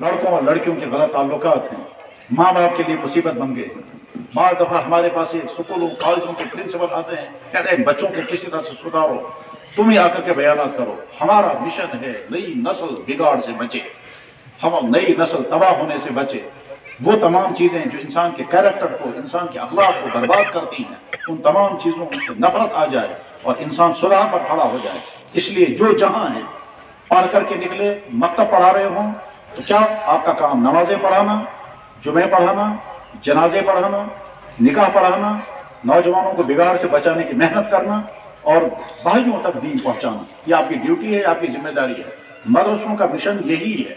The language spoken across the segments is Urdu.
لڑکوں اور لڑکیوں کے غلط تعلقات ہیں، ماں باپ کے لیے مصیبت بن گئے ہیں۔ بعض دفعہ ہمارے پاس اسکولوں کالجوں کے پرنسپل آتے ہیں، کہتے ہیں بچوں کو کسی طرح سے سدھارو، تم ہی آ کر کے بیانات کرو۔ ہمارا مشن ہے نئی نسل بگاڑ سے بچے، ہم نئی نسل تباہ ہونے سے بچے۔ وہ تمام چیزیں جو انسان کے کیریکٹر کو، انسان کے اخلاق کو برباد کرتی ہیں، ان تمام چیزوں سے نفرت آ جائے اور انسان صلح پر کھڑا ہو جائے۔ اس لیے جو جہاں ہیں پڑھ کر کے نکلے، مکتب پڑھا رہے ہوں تو کیا آپ کا کام نمازیں پڑھانا، جمعے پڑھانا، جنازے پڑھانا، نکاح پڑھانا، نوجوانوں کو بگاڑ سے بچانے کی محنت کرنا اور بھائیوں تک دین پہنچانا، یہ آپ کی ڈیوٹی ہے، آپ کی ذمہ داری ہے۔ مدرسوں کا مشن یہی ہے۔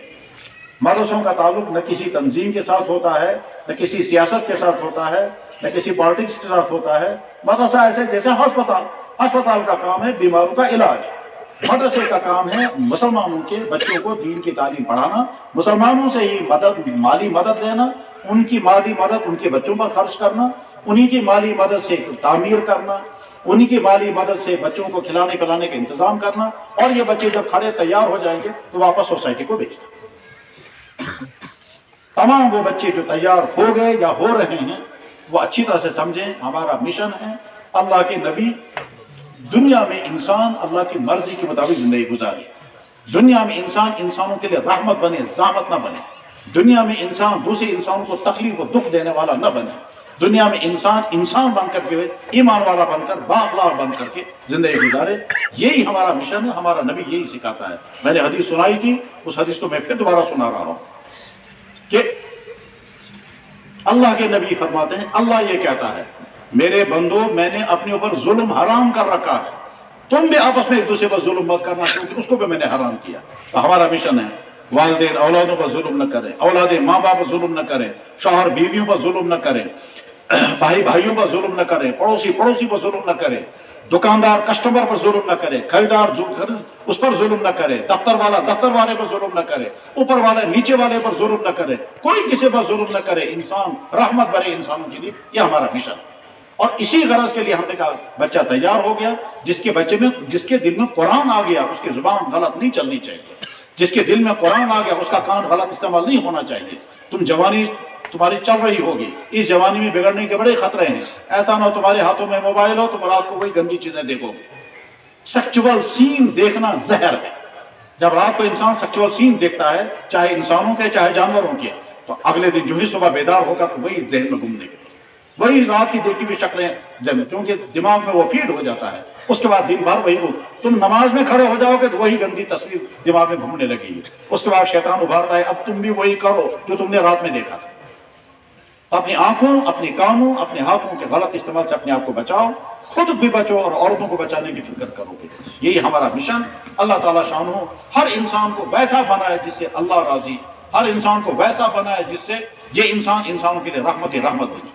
مدرسوں کا تعلق نہ کسی تنظیم کے ساتھ ہوتا ہے، نہ کسی سیاست کے ساتھ ہوتا ہے، نہ کسی پالیٹکس کے ساتھ ہوتا ہے۔ مدرسہ ایسے جیسے ہسپتال کا کام ہے بیماروں کا علاج، مدرسے کا کام ہے مسلمانوں کے بچوں کو دین کی تعلیم پڑھانا، مسلمانوں سے ہی مالی مدد لینا، ان کی مالی مدد ان کے بچوں پر خرچ کرنا، انہی کی مالی مدد سے تعمیر کرنا، انہی کی مالی مدد سے بچوں کو کھلانے پلانے کا انتظام کرنا، اور یہ بچے جب کھڑے تیار ہو جائیں گے تو واپس سوسائٹی کو بھیجنا۔ تمام وہ بچے جو تیار ہو گئے یا ہو رہے ہیں وہ اچھی طرح سے سمجھیں ہمارا مشن ہے اللہ کے نبی دنیا میں انسان اللہ کی مرضی کے مطابق زندگی گزارے، دنیا میں انسان انسانوں کے لیے رحمت بنے، زحمت نہ بنے، دنیا میں انسان دوسرے انسانوں کو تکلیف و دکھ دینے والا نہ بنے، دنیا میں انسان انسان بن کر کے، ایمان والا بن کر، بااخلاق بن کر کے زندگی گزارے۔ یہی ہمارا مشن ہے، ہمارا نبی یہی سکھاتا ہے۔ میں نے حدیث سنائی تھی، اس حدیث کو میں پھر دوبارہ سنا رہا ہوں کہ اللہ کے نبی فرماتے ہیں، اللہ یہ کہتا ہے میرے بندو میں نے اپنے اوپر ظلم حرام کر رکھا ہے، تم بھی آپس میں ایک دوسرے پر ظلم مت کرنا کیونکہ اس کو بھی میں نے حرام کیا۔ تو ہمارا مشن ہے والدین اولادوں پر ظلم نہ کریں، اولاد ماں باپ پر ظلم نہ کریں، شوہر بیویوں پر ظلم نہ کریں، بھائی بھائیوں پر ظلم نہ کریں، پڑوسی پر ظلم نہ کریں، دکاندار کسٹمر پر ظلم نہ کرے، خریدار اس پر ظلم نہ کرے، دفتر والا دفتر والے پر ظلم نہ کرے، اوپر والا نیچے والے پر ظلم نہ کرے، کوئی کسی پر ظلم نہ کرے، انسان رحمت بنے انسانوں کے لیے، یہ ہمارا مشن۔ اور اسی غرض کے لیے ہم نے کہا بچہ تیار ہو گیا، جس کے دل میں قرآن آ گیا اس کی زبان غلط نہیں چلنی چاہیے، جس کے دل میں قرآن آ گیا اس کا کان غلط استعمال نہیں ہونا چاہیے۔ تم جوانی تمہاری چل رہی ہوگی، اس جوانی میں بگڑنے کے بڑے خطرے ہیں، ایسا نہ ہو تمہارے ہاتھوں میں موبائل ہو تم رات کو وہی گندی چیزیں دیکھو گے۔ سیکچول سین دیکھنا زہر ہے۔ جب رات کو انسان سیکچول سین دیکھتا ہے، چاہے انسانوں کے چاہے جانوروں کے، تو اگلے دن جو ہی صبح بیدار ہوگا تو وہی ذہن میں گھومنے کے وہی رات کی دیکھی ہوئی شکلیں کیونکہ دماغ میں وہ فیڈ ہو جاتا ہے، اس کے بعد دن بھر وہی تم نماز میں کھڑے ہو جاؤ گے تو وہی گندی تصویر دماغ میں گھومنے لگے گی، اس کے بعد شیطان ابھارتا ہے اب تم بھی وہی کرو جو تم نے رات میں دیکھا تھا۔ اپنی آنکھوں، اپنے کانوں، اپنے ہاتھوں کے غلط استعمال سے اپنے آپ کو بچاؤ، خود بھی بچو اور عورتوں کو بچانے کی فکر کرو گے۔ یہی ہمارا مشن۔ اللہ تعالیٰ شانہ ہر انسان کو ویسا بنائے جس سے اللہ راضی، ہر انسان کو ویسا بنائے جس سے یہ انسان انسانوں کے لیے رحمت بنے۔